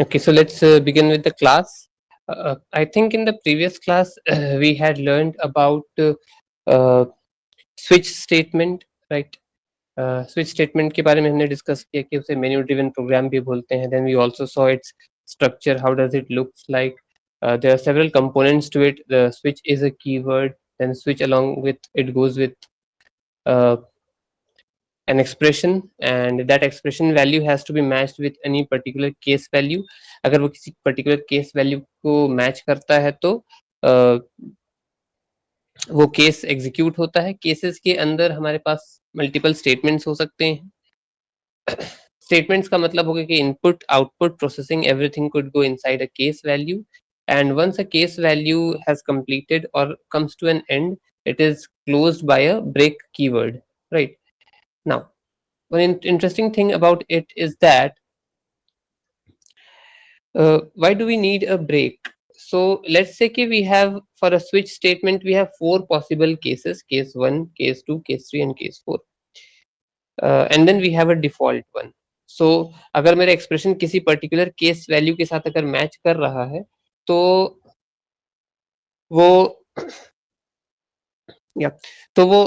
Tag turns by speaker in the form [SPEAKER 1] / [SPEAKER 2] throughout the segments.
[SPEAKER 1] Okay, so let's begin with the class. I think in the previous class we had learned about uh, switch statement, right? Switch statement के बारे में हमने discuss किया कि उसे menu driven programme भी बोलते हैं. Then we also saw its structure. How does it looks like? There are several components to it. The switch is a keyword. Then switch along with it goes with uh, an expression, and that expression value has to be matched with any particular case value. अगर वो किसी particular case value को match करता है तो वो case execute होता है. केसेस के अंदर हमारे पास मल्टीपल स्टेटमेंट्स हो सकते हैं. स्टेटमेंट्स का मतलब होगा कि input output processing everything could go inside a case value, and once a case value has completed or comes to an end, it is closed by a break keyword, right? Now, one interesting thing about it is that why do we need a break? So let's say we have, for a switch statement we have four possible cases: case 1, case 2, case 3 and case 4, and then we have a default one. So अगर मेरा expression किसी particular case value के साथ अगर match कर रहा है तो वो या तो वो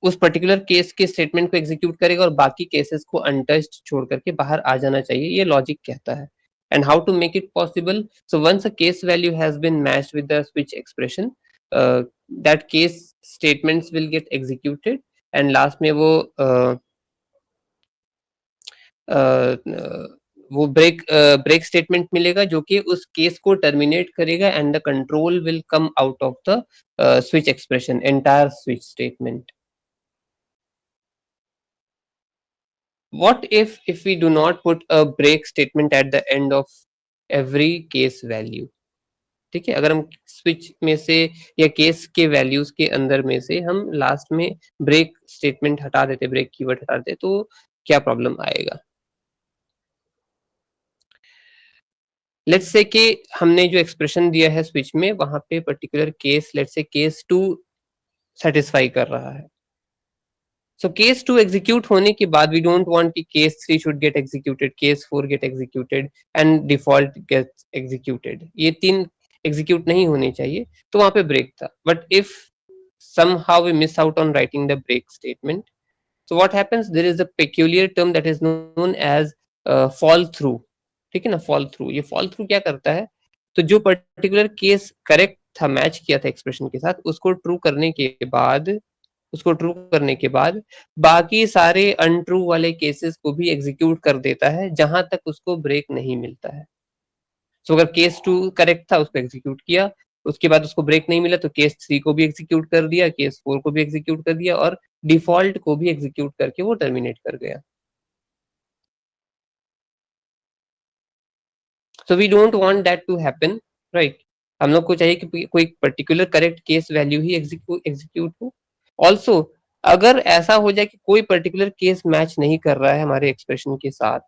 [SPEAKER 1] उस पर्टिकुलर केस के स्टेटमेंट को एग्जीक्यूट करेगा और बाकी केसेस को अनटच्ड छोड़ करके बाहर आ जाना चाहिए, ये लॉजिक कहता है. And how to make it possible? So once a case value has been matched with the switch expression, that case statements will get executed, and last में वो ब्रेक स्टेटमेंट मिलेगा जो कि उस केस को टर्मिनेट करेगा, and the control will come out of the switch expression, entire switch statement. What if we do not put a break statement at the end of every case value? ठीक है, अगर हम switch में से या case के values के अंदर में से हम लास्ट में ब्रेक स्टेटमेंट हटा देते, ब्रेक कीवर्ड हटा देते, तो क्या प्रॉब्लम आएगा? लेट्स से कि हमने जो एक्सप्रेशन दिया है स्विच में वहां पे particular case, let's say case 2 satisfy कर रहा है. So case 2 execute होने के बाद we don't want कि case 3 should get executed, case 4 get executed and default gets executed. ये तीन execute नहीं होने चाहिए, तो वहां पे break था. But if somehow we miss out on writing the break statement, so what happens? There is a peculiar term that is known as fall through. ठीक है ना, fall through. ये fall through क्या करता है? तो जो particular case correct था, मैच किया था एक्सप्रेशन के साथ, उसको ट्रू करने के बाद बाकी सारे अनट्रू वाले केसेस को भी एग्जीक्यूट कर देता है जहां तक उसको ब्रेक नहीं मिलता है. सो अगर केस 2 करेक्ट था, उसको एग्जीक्यूट किया, उसके बाद उसको ब्रेक नहीं मिला तो केस 3 को भी एग्जीक्यूट कर दिया, केस 4 को भी एग्जीक्यूट कर दिया, और डिफॉल्ट को भी एग्जीक्यूट करके वो टर्मिनेट कर गया. So we don't want that to happen, right? हम लोग को चाहिए कि कोई पर्टिकुलर करेक्ट केस वैल्यू ही एग्जीक्यूट हो. ऑल्सो अगर ऐसा हो जाए कि कोई पर्टिकुलर केस मैच नहीं कर रहा है हमारे एक्सप्रेशन के साथ,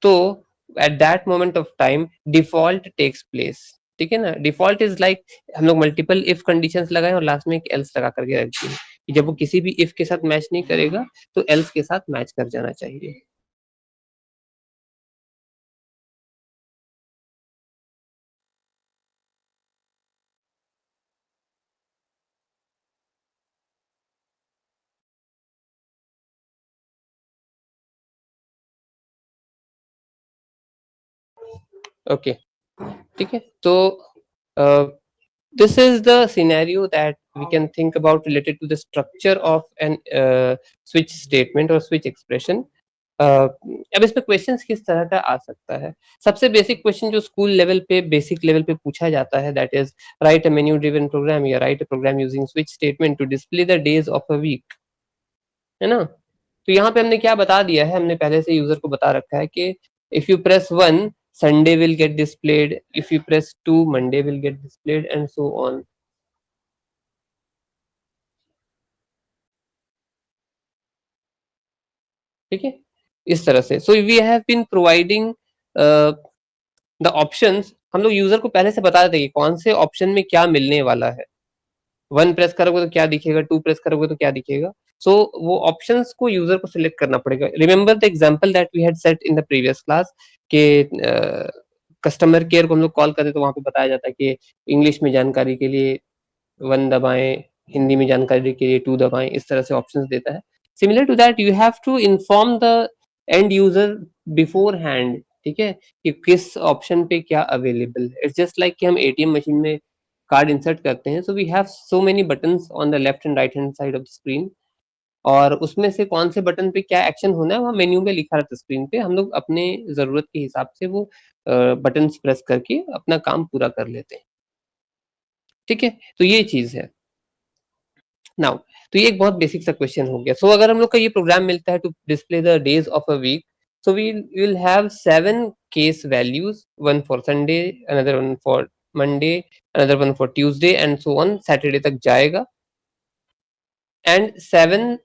[SPEAKER 1] तो at that moment of time default takes place. ठीक है ना, डिफॉल्ट इज लाइक हम लोग मल्टीपल इफ कंडीशंस लगाएं और लास्ट में एक एल्स लगा करके रख दें. जब वो किसी भी इफ के साथ मैच नहीं करेगा तो एल्स के साथ मैच कर जाना चाहिए. ओके, ठीक है. तो this is the scenario that we can think about related to the structure of an switch statement or switch expression. अब इसमें क्वेश्चंस किस तरह का आ सकता है? सबसे बेसिक क्वेश्चन जो स्कूल लेवल पे, बेसिक लेवल पे पूछा जाता है, that is write a menu driven program या write a program using switch statement to display the days of a week, है ना? तो यहाँ पे हमने क्या बता दिया है, हमने पहले से यूजर को बता रखा है कि if you press 1 Sunday will get displayed, if you press 2 Monday will get displayed and so on. ठीक है, इस तरह से. So we have been providing the options. हम लोग यूजर को पहले से बता देंगे कौन से ऑप्शन में क्या मिलने वाला है. 1 प्रेस करोगे तो क्या दिखेगा, 2 प्रेस करोगे तो क्या दिखेगा. सो वो ऑप्शंस को यूजर को सिलेक्ट करना पड़ेगा. Remember the example that we had set in the previous class के कस्टमर केयर को हम लोग कॉल करते तो वहां पे बताया जाता है कि इंग्लिश में जानकारी के लिए 1 दबाएं, हिंदी में जानकारी के लिए 2 दबाएं, इस तरह से ऑप्शंस देता है. Similar to that you have to inform the end user beforehand, ठीक है, कि किस ऑप्शन पे क्या अवेलेबल है. इट्स जस्ट लाइक कि हम एटीएम मशीन में कार्ड इंसर्ट करते हैं, so we have so many buttons on the left and right hand side of the screen, और उसमें से कौन से बटन पे क्या एक्शन होना है वहाँ मेन्यू में लिखा रहता है स्क्रीन पे. हम लोग अपने जरूरत के हिसाब से वो बटन प्रेस करके अपना काम पूरा कर लेते हैं. ठीक है, तो ये चीज है. नाउ, तो ये एक बहुत बेसिक सा क्वेश्चन हो गया. सो अगर हम लोग का ये प्रोग्राम मिलता है to display the days of a week, so we will have 7 case values, one for Sunday, another one for Monday, another one for Tuesday and so on. Saturday तक जाएगा एंड 7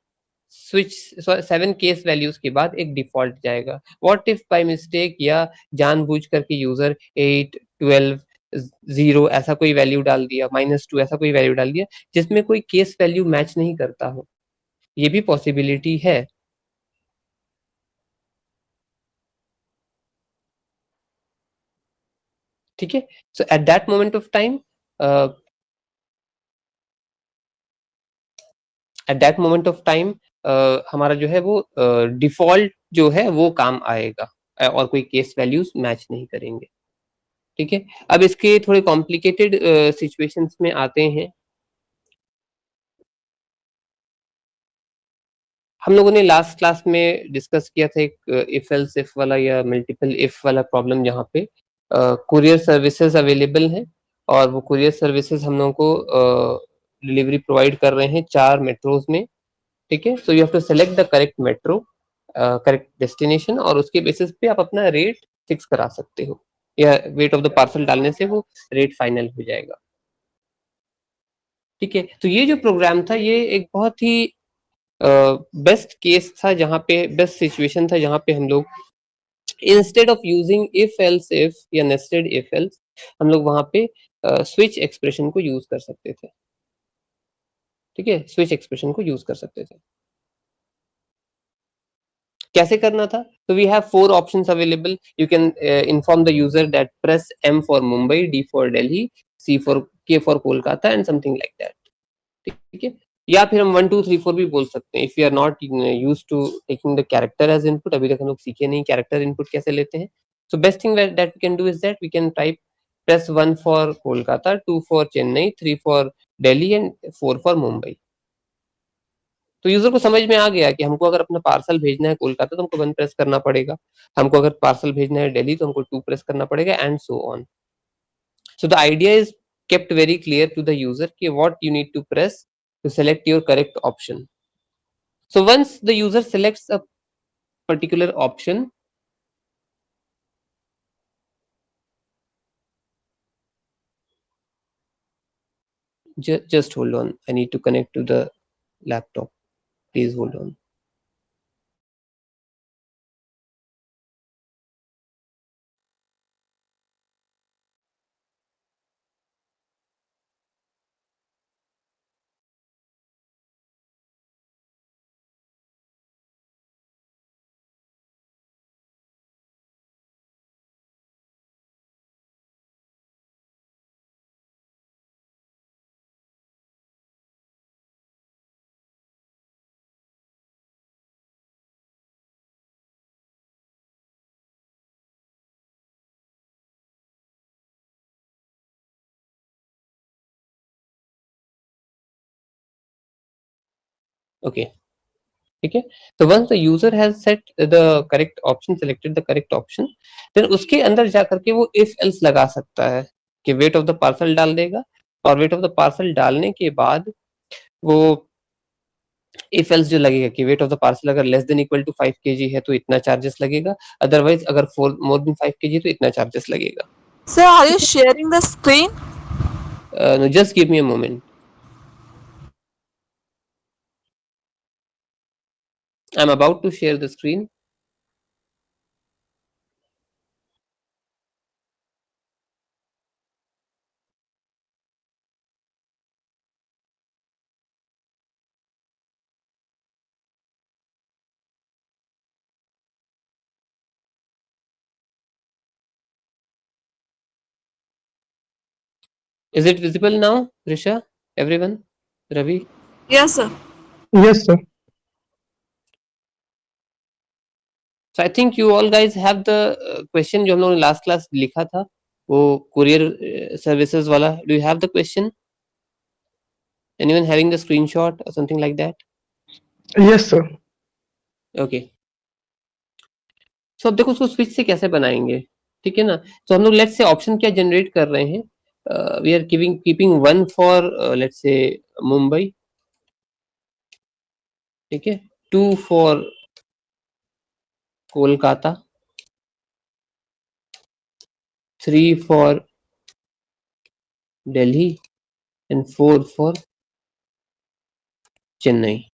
[SPEAKER 1] केस वैल्यूज के बाद एक default जाएगा. What if by mistake या जानबूझ करके user 8, 12, 0 ऐसा कोई वैल्यू डाल दिया, -2 ऐसा कोई वैल्यू डाल दिया जिसमें कोई केस वैल्यू मैच नहीं करता हो, ये भी पॉसिबिलिटी है. ठीक है, so at that moment of time, at that moment of time हमारा जो है वो डिफॉल्ट जो है वो काम आएगा, और कोई केस वैल्यूज मैच नहीं करेंगे. ठीक है, अब इसके थोड़े कॉम्प्लिकेटेड सिचुएशंस में आते हैं. हम लोगों ने लास्ट क्लास में डिस्कस किया था एक इफ एल्स इफ वाला या मल्टीपल इफ वाला प्रॉब्लम, जहाँ पे कुरियर सर्विसेज अवेलेबल हैं और वो कुरियर सर्विसेज हम लोगों को डिलीवरी प्रोवाइड कर रहे हैं 4 मेट्रोज में. ठीक है, so you have to select the correct metro, correct destination, और उसके बेसिस पे आप अपना रेट फिक्स करा सकते हो, या वेट ऑफ द पार्सल डालने से वो रेट फाइनल हो जाएगा. ठीक है, तो ये जो प्रोग्राम था ये एक बहुत ही बेस्ट केस था, जहाँ पे बेस्ट सिचुएशन था जहाँ पे हम लोग instead of using if else if या नेस्टेड इफ एल्स, हम लोग वहां पे स्विच एक्सप्रेशन को यूज कर सकते थे. ठीक है, स्विच एक्सप्रेशन को यूज कर सकते थे. कैसे करना था? तो we have 4 options available. You can inform the user that press M for Mumbai, D for Delhi, C for K for Kolkata and something like that. ठीक है, या फिर हम 1 2 3 4 भी बोल सकते हैं. If you are not used to taking the character as input, अभी तक हम लोग सीखे नहीं कैरेक्टर इनपुट कैसे लेते हैं. So best thing that we can do is that we can type press 1 for Kolkata, 2 for Chennai, 3 for Delhi and 4 for Mumbai. तो यूजर को समझ में आ गया कि हमको अगर अपना पार्सल भेजना है कोलकाता तो हमको 1 प्रेस करना पड़ेगा, हमको अगर पार्सल भेजना है दिल्ली तो हमको 2 प्रेस करना पड़ेगा, and so on. So the idea is kept very clear to the user कि what you need to press to select your correct option. So once the user selects a particular option, just hold on. I need to connect to the laptop. Please hold on. Okay. ठीक है, तो once the user has set the correct option, selected the correct option, then उसके अंदर जा करके वो if else लगा सकता है कि weight of the parcel डाल देगा, और weight of the parcel डालने के बाद वो इफ एल्स जो लगेगा कि वेट ऑफ द पार्सल अगर less than equal to 5 KG है तो इतना चार्जेस लगेगा, अदरवाइज अगर मोर देन 5 केजी तो इतना चार्जेस लगेगा.
[SPEAKER 2] Sir, are you sharing the screen?
[SPEAKER 1] No, just give me a moment. I am about to share the screen. Is it visible now, Risha? Everyone? Ravi?
[SPEAKER 2] Yes, sir.
[SPEAKER 3] Yes, sir.
[SPEAKER 1] So I think you all guys have the question जो हम लोगों ने last class लिखा था, वो courier services वाला. Do you have the question? Anyone having the screenshot or something like that?
[SPEAKER 3] Yes, sir.
[SPEAKER 1] Okay. So अब देखो उसको स्विच से कैसे बनाएंगे, ठीक है ना. तो हम लोग लेट्स से ऑप्शन क्या जनरेट कर रहे हैं. We are keeping 1 for let's say Mumbai, ठीक है, 2 for Kolkata, 3 for Delhi and 4 for Chennai.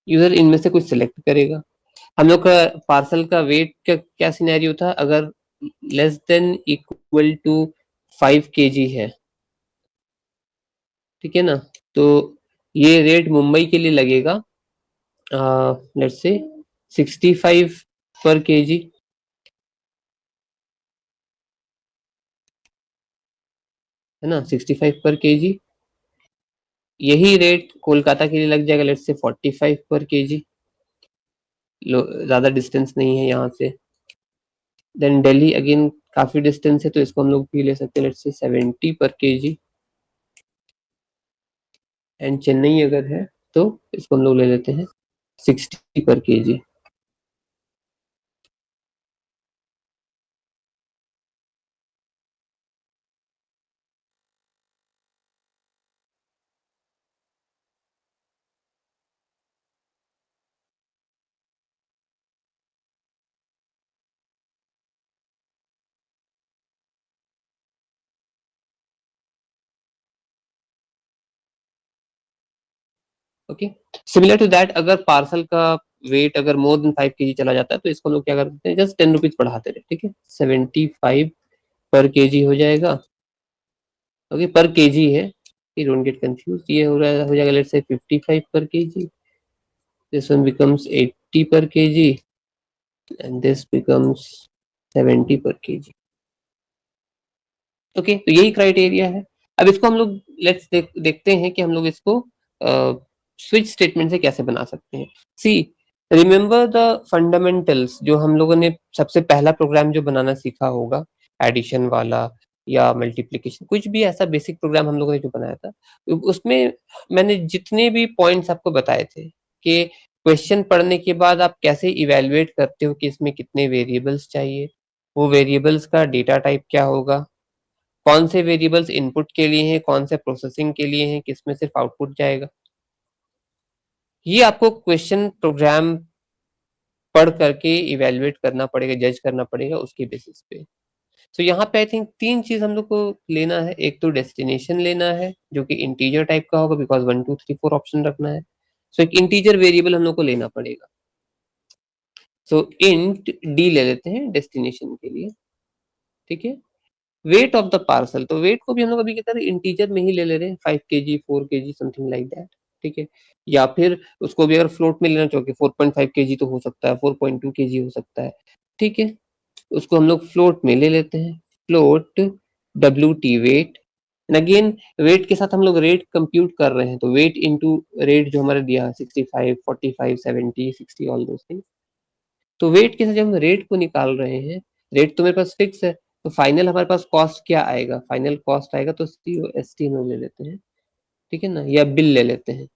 [SPEAKER 1] User इनमें से कुछ सिलेक्ट करेगा. हम लोग का पार्सल का वेट का क्या सिनेरियो था, अगर less than equal to 5 kg है, ठीक है ना, तो ये रेट मुंबई के लिए लगेगा लेट्स से 65 पर केजी, है ना, 65 पर केजी. यही रेट कोलकाता के लिए लग जाएगा लेट्स से 45 पर केजी. ज्यादा डिस्टेंस नहीं है यहाँ से. देन दिल्ली अगेन काफी डिस्टेंस है, तो इसको हम लोग भी ले सकते हैं लेट्स से 70 पर केजी. एंड चेन्नई अगर है तो इसको हम लोग ले लेते हैं 60 पर KG. Okay, similar to that अगर पार्सल का वेट अगर मोर देन 5 kg चला जाता है, तो इसको हम लोग क्या करते हैं, जस्ट 10 रुपीज बढ़ाते रहे, ठीक है, 75 पर केजी हो जाएगा. ओके, पर केजी है, you don't get confused. ये हो जाएगा लेट्स से 55 पर KG. This one becomes 80 per kg and this becomes 70 per kg. Okay, तो यही क्राइटेरिया है. अब इसको हम लोग लेट्स देखते हैं कि हम लोग इसको स्विच स्टेटमेंट से कैसे बना सकते हैं. सी, रिमेंबर द फंडामेंटल्स जो हम लोगों ने सबसे पहला प्रोग्राम जो बनाना सीखा होगा, एडिशन वाला या मल्टीप्लिकेशन, कुछ भी ऐसा बेसिक प्रोग्राम हम लोगों ने जो बनाया था, उसमें मैंने जितने भी पॉइंट्स आपको बताए थे कि क्वेश्चन पढ़ने के बाद आप कैसे इवेल्युएट करते हो कि इसमें कितने वेरिएबल्स चाहिए, वो वेरिएबल्स का डेटा टाइप क्या होगा, कौन से वेरिएबल्स इनपुट के लिए हैं, कौन से प्रोसेसिंग के लिए हैं, किसमें सिर्फ आउटपुट जाएगा. ये आपको क्वेश्चन प्रोग्राम पढ़ करके इवेल्युएट करना पड़ेगा, जज करना पड़ेगा उसके बेसिस पे. तो यहाँ पे आई थिंक 3 चीज हम लोग को लेना है. एक तो डेस्टिनेशन लेना है जो कि इंटीजर टाइप का होगा, बिकॉज 1 2 3 4 ऑप्शन रखना है. सो एक इंटीजर वेरिएबल हम लोग को लेना पड़ेगा. सो इंट डी ले लेते हैं डेस्टिनेशन के लिए, ठीक है. वेट ऑफ द पार्सल, तो वेट को भी हम लोग अभी क्या कर रहे हैं, इंटीजर में ही ले ले रहे हैं, 5 kg 4 kg something like that, ठीक है. या फिर उसको भी अगर फ्लोट में लेना चाहोगे 4.5 kg तो हो सकता है, 4.2 kg हो सकता है, ठीक है. उसको हम लोग फ्लोट में ले लेते हैं, float W T weight. And again weight के साथ हम लोग रेट कंप्यूट कर रहे हैं, तो वेट इनटू रेट जो हमारा दिया है 65 45 70 60 ऑल दोस थिंग्स. तो वेट के साथ जब हम रेट को निकाल रहे हैं, रेट तो मेरे पास फिक्स है, तो फाइनल हमारे पास कॉस्ट क्या आएगा, फाइनल कॉस्ट आएगा तो COST हम ले लेते हैं, ठीक है ना, या बिल ले लेते हैं,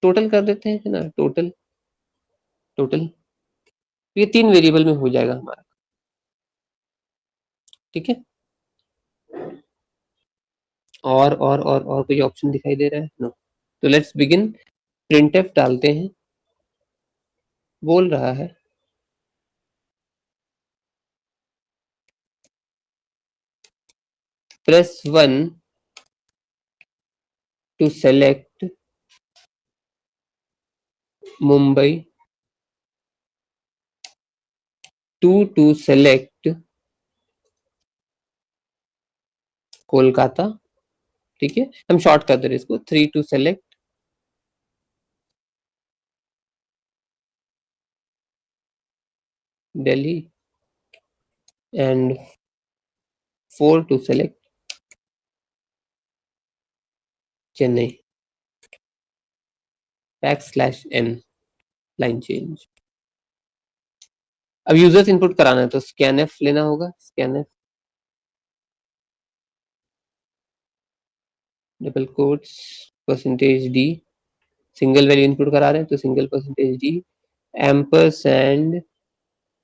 [SPEAKER 1] टोटल कर देते हैं, है ना, टोटल. टोटल ये 3 वेरिएबल में हो जाएगा हमारा, ठीक है. और कोई ऑप्शन दिखाई दे रहा है? नो. तो लेट्स बिगिन. प्रिंटफ डालते हैं, बोल रहा है press 1 to select Mumbai, 2 to select Kolkata, ठीक है. हम शॉर्ट कर दे रहे इसको, 3 to select Delhi and 4 to select Chennai \n line change. अब यूजर्स इनपुट कराना है तो scanf लेना होगा, scanf double quotes %d, single value input करा रहे हैं तो सिंगल %d एम्परसैंड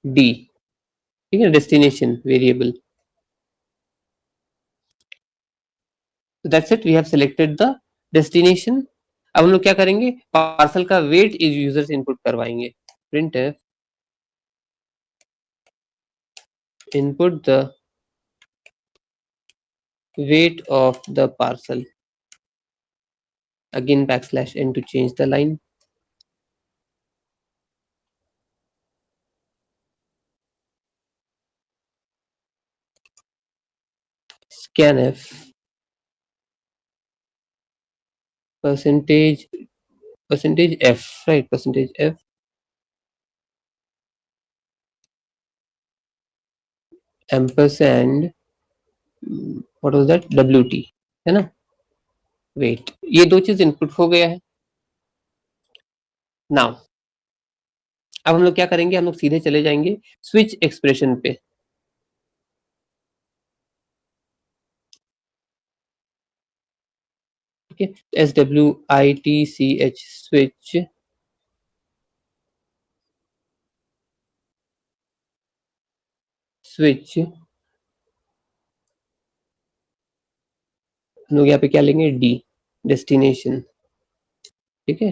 [SPEAKER 1] d, ठीक है, destination variable. So that's it, we have selected the destination। अब हम लोग क्या करेंगे, पार्सल का वेट इस यूजर से इनपुट करवाएंगे। printf input the weight of the parcel, again \n to change the line। scanf percentage %f, right, %f ampersand what was that wt, है ना, वेट। ये दो चीज इनपुट हो गया है। नाउ अब हम लोग क्या करेंगे, हम लोग सीधे चले जाएंगे स्विच एक्सप्रेशन पे। ठीक है, SWITCH स्विच स्विच हम लोग यहाँ पे क्या लेंगे, डी, डेस्टिनेशन। ठीक है,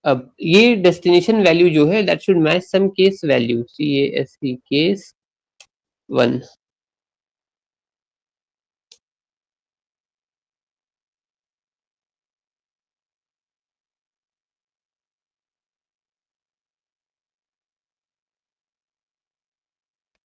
[SPEAKER 1] अब ये डेस्टिनेशन वैल्यू जो है that should match some case value, CASE case 1।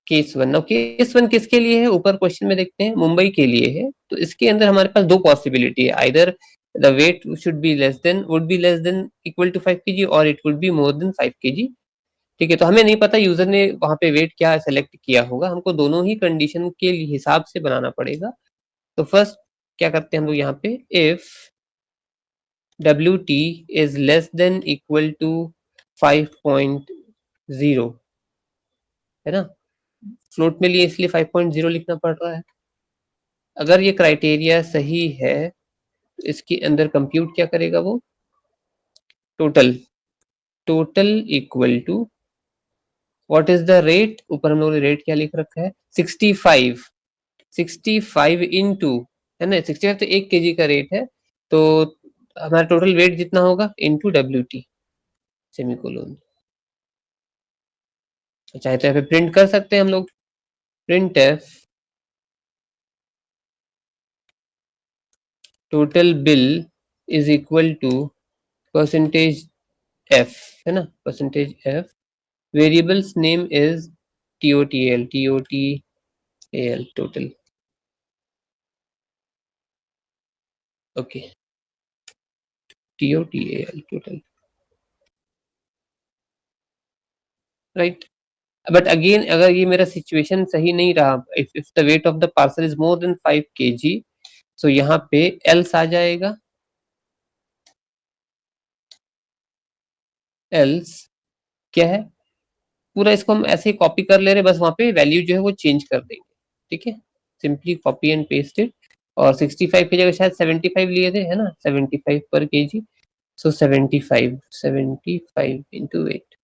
[SPEAKER 1] Case 1, now case 1 किसके लिए है, ऊपर क्वेश्चन में देखते हैं, मुंबई के लिए है। तो इसके अंदर हमारे पास दो पॉसिबिलिटी है, either the weight should be less than, would be less than equal to 5 kg और it would be more than 5 kg। ठीक है, तो हमें नहीं पता यूजर ने वहां पे वेट क्या सेलेक्ट किया होगा, हमको दोनों ही कंडीशन के हिसाब से बनाना पड़ेगा। तो फर्स्ट क्या करते हैं हम लोग यहाँ पे, if WT is less than equal to 5.0, है ना, फ्लोट में लिए इसलिए 5.0 लिखना पड़ रहा है। अगर ये क्राइटेरिया सही है तो इसके अंदर कंप्यूट क्या करेगा वो, total, total equal to what is the rate, ऊपर हम लोगों ने रेट क्या लिख रखा है, 65, 65 इंटू, है ना, 65 तो 1 kg का रेट है, तो हमारा टोटल वेट जितना होगा इंटू WT सेमीकोलन। चाहे तो यहाँ पे प्रिंट कर सकते हैं हम लोग, print F total bill is equal to percentage f, है ना, percentage f, variables name is TOTL total. Okay, TOTAL total, right. But again अगर ये मेरा सिचुएशन सही नहीं रहा, if the weight of the parcel is more than 5 kg, so यहाँ पे एल्स आ जाएगा, एल्स क्या है, पूरा इसको हम ऐसे ही कॉपी कर ले रहे हैं, बस वहां पे वैल्यू जो है वो चेंज कर देंगे। ठीक है, simply copy and paste it, और 65 की जगह शायद 75 लिए थे, है ना, 75 पर kg, सो 75 इंटू 8।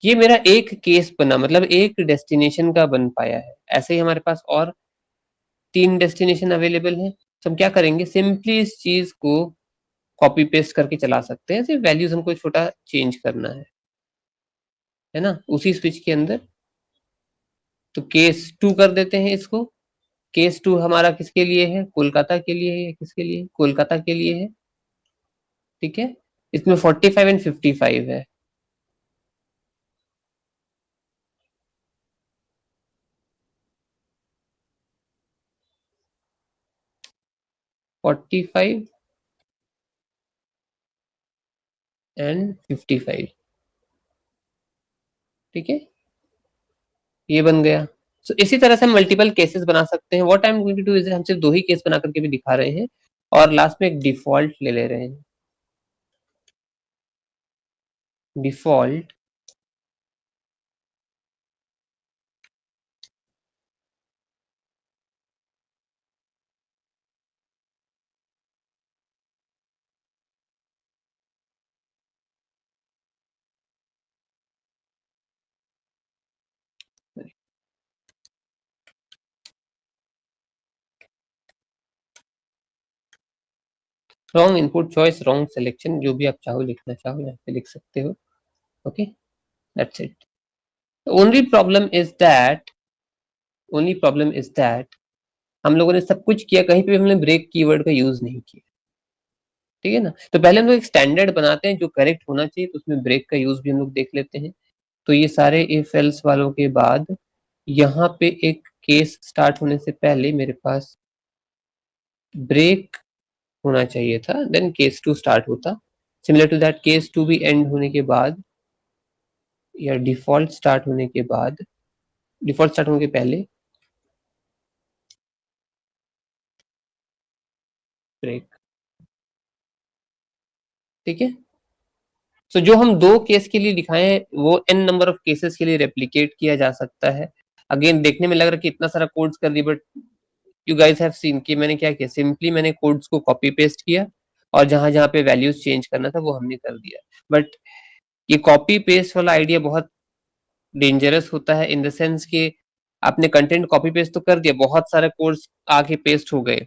[SPEAKER 1] ये मेरा एक केस बना, मतलब एक डेस्टिनेशन का बन पाया है। ऐसे ही हमारे पास और 3 डेस्टिनेशन अवेलेबल हैं, तो हम क्या करेंगे, सिंपली इस चीज को कॉपी पेस्ट करके चला सकते हैं, सिर्फ वैल्यूज हमको छोटा चेंज करना है ना, उसी स्विच के अंदर। तो केस 2 कर देते हैं इसको, केस 2 हमारा किसके लिए है, कोलकाता के लिए है, किसके लिए, कोलकाता के लिए है। ठीक है, इसमें 45 एंड 55 है, 45 एंड 55। ठीक है, ये बन गया। So, इसी तरह से हम मल्टीपल केसेस बना सकते हैं. What I am going to do is हम सिर्फ 2 ही केस बना करके भी दिखा रहे हैं और लास्ट में एक डिफॉल्ट ले रहे हैं. Default wrong input choice, wrong selection, जो भी आप चाहो लिखना चाहो यहाँ पे लिख सकते हो. Okay, that's it. Only problem is that हम लोगों ने सब कुछ किया, कहीं पे हमने ब्रेक कीवर्ड का यूज नहीं किया. ठीक है ना. तो पहले हम लोग एक स्टैंडर्ड बनाते हैं जो करेक्ट होना चाहिए, तो उसमें ब्रेक का यूज भी हम लोग देख लेते हैं. तो ये सारे इफ एल्स वालों के बाद यहाँ पे एक केस स्टार्ट होने से पहले मेरे पास ब्रेक होना चाहिए था, देन केस 2 स्टार्ट होता. सिमिलर टू दैट केस 2 भी एंड होने के बाद या डिफॉल्ट स्टार्ट होने के पहले ब्रेक. ठीक है. तो जो हम 2 केस के लिए दिखाए हैं वो n नंबर ऑफ केसेस के लिए रेप्लिकेट किया जा सकता है. अगेन देखने में लग रहा है कि इतना सारा कोड्स कर दिया, but you guys have seen कि मैंने क्या किया, सिंपली मैंने कोड्स को कॉपी पेस्ट किया और जहां जहां पे वैल्यूज चेंज करना था वो हमने कर दिया. बट ये कॉपी पेस्ट वाला आइडिया बहुत डेंजरस होता है इन द सेंस कि आपने कंटेंट कॉपी पेस्ट तो कर दिया, बहुत सारे कोड्स आके पेस्ट हो गए,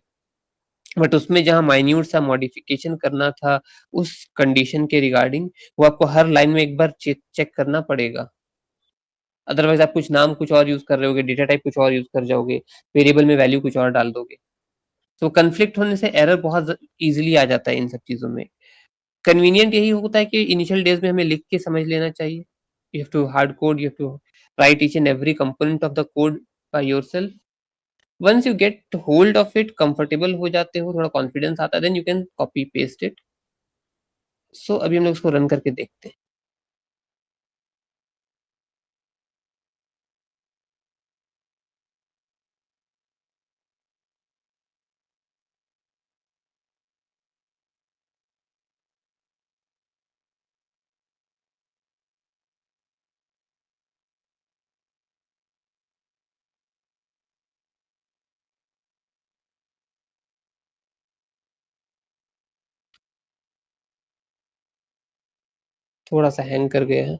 [SPEAKER 1] बट उसमें जहां माइन्यूट सा मॉडिफिकेशन करना था उस कंडीशन के रिगार्डिंग, वो आपको हर लाइन में एक बार चेक करना पड़ेगा. अदरवाइज आप कुछ नाम कुछ और यूज कर रहे होगे, डेटा टाइप कुछ और यूज कर जाओगे, वेरिएबल में वैल्यू कुछ और डाल दोगे. तो कंफ्लिक्ट होने से एरर बहुत इजीली आ जाता है इन सब चीजों में. कन्वीनियंट यही होता है कि इनिशियल डेज में हमें लिख के समझ लेना चाहिए. You have to hard code, you have to write each and every component of the code by yourself. Once you get hold of it, comfortable हो जाते हो, थोड़ा कॉन्फिडेंस आता है, then you can copy paste it. So अभी हम लोग इसको रन करके देखते हैं. थोड़ा सा हैंग कर गया है.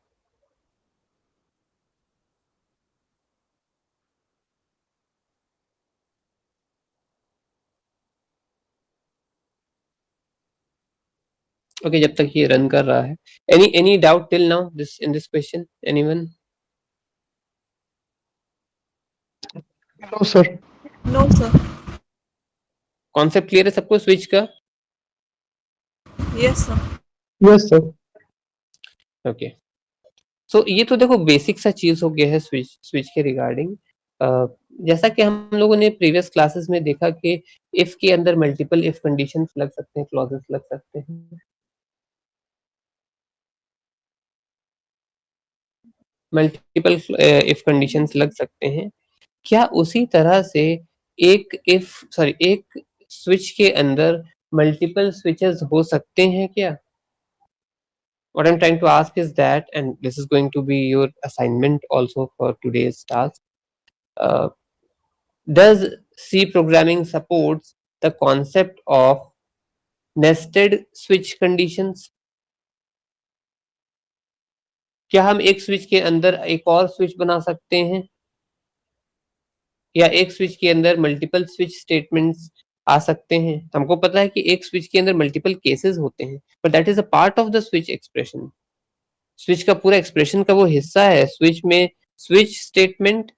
[SPEAKER 1] ओके, जब तक ये रन कर रहा है. Any doubt till now this in this question, anyone?
[SPEAKER 3] No, sir.
[SPEAKER 2] No, sir.
[SPEAKER 1] Concept clear है सबको स्विच का?
[SPEAKER 2] Yes, sir.
[SPEAKER 3] Yes, sir.
[SPEAKER 1] Okay. So ये तो देखो बेसिक सा चीज हो गया है स्विच के रिगार्डिंग. जैसा कि हम लोगों ने प्रीवियस क्लासेस में देखा कि इफ के अंदर मल्टीपल इफ कंडीशंस लग सकते हैं, क्लॉजेस लग सकते हैं, मल्टीपल इफ कंडीशंस लग सकते हैं. क्या उसी तरह से एक स्विच के अंदर मल्टीपल स्विचेस हो सकते हैं क्या? What I'm trying to ask is that, and this is going to be your assignment also for today's task. Uh, does C programming supports the concept of nested switch conditions? क्या हम एक switch के अंदर एक और switch बना सकते हैं या एक स्विच के अंदर मल्टीपल स्विच स्टेटमेंट्स आ सकते हैं? हमको पता है कि एक स्विच के अंदर मल्टीपल केसेस होते हैं, but that is a part of the switch expression. Switch का पूरा एक्सप्रेशन का वो हिस्सा है. स्विच में switch statement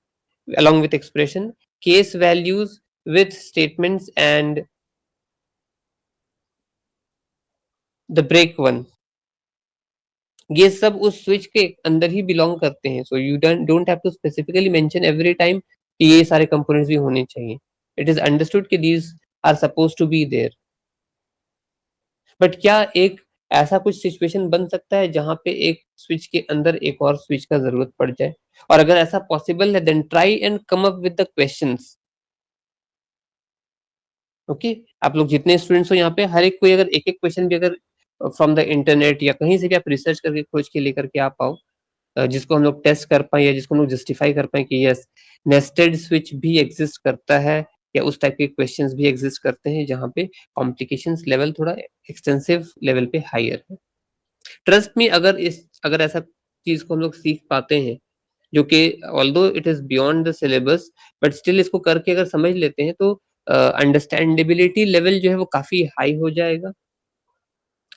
[SPEAKER 1] along with expression, case values with statements and the break one, ये सब उस स्विच के अंदर ही बिलोंग करते हैं. So you don't have to specifically mention every time कि ये सारे कंपोनेंट्स भी होने चाहिए. इट इज अंडरस्टूड कि these are suppose to be there. But क्या एक ऐसा कुछ सिचुएशन बन सकता है जहां पे एक स्विच के अंदर एक और स्विच का जरूरत पड़ जाए, और अगर ऐसा पॉसिबल है then try and come up with the questions. Okay, आप लोग जितने स्टूडेंट्स हो यहाँ पे, हर एक कोई अगर एक एक क्वेश्चन भी अगर फ्रॉम द इंटरनेट या कहीं से भी आप रिसर्च करके खोज के लेकर के आप आओ, जिसको हम लोग टेस्ट कर पाए या जिसको हम लोग जस्टिफाई कर पाए कि यस नेस्टेड स्विच भी एग्जिस्ट करता है, या उस टाइप के क्वेश्चंस भी एग्जिस्ट करते हैं जहाँ पे कॉम्प्लिकेशंस लेवल थोड़ा एक्सटेंसिव लेवल पे हायर है। ट्रस्ट में अगर ऐसा चीज को हम लोग सीख पाते हैं, जो कि although it is beyond the syllabus, but still इसको करके अगर समझ लेते हैं तो अंडरस्टैंडेबिलिटी लेवल जो है वो काफी हाई हो जाएगा।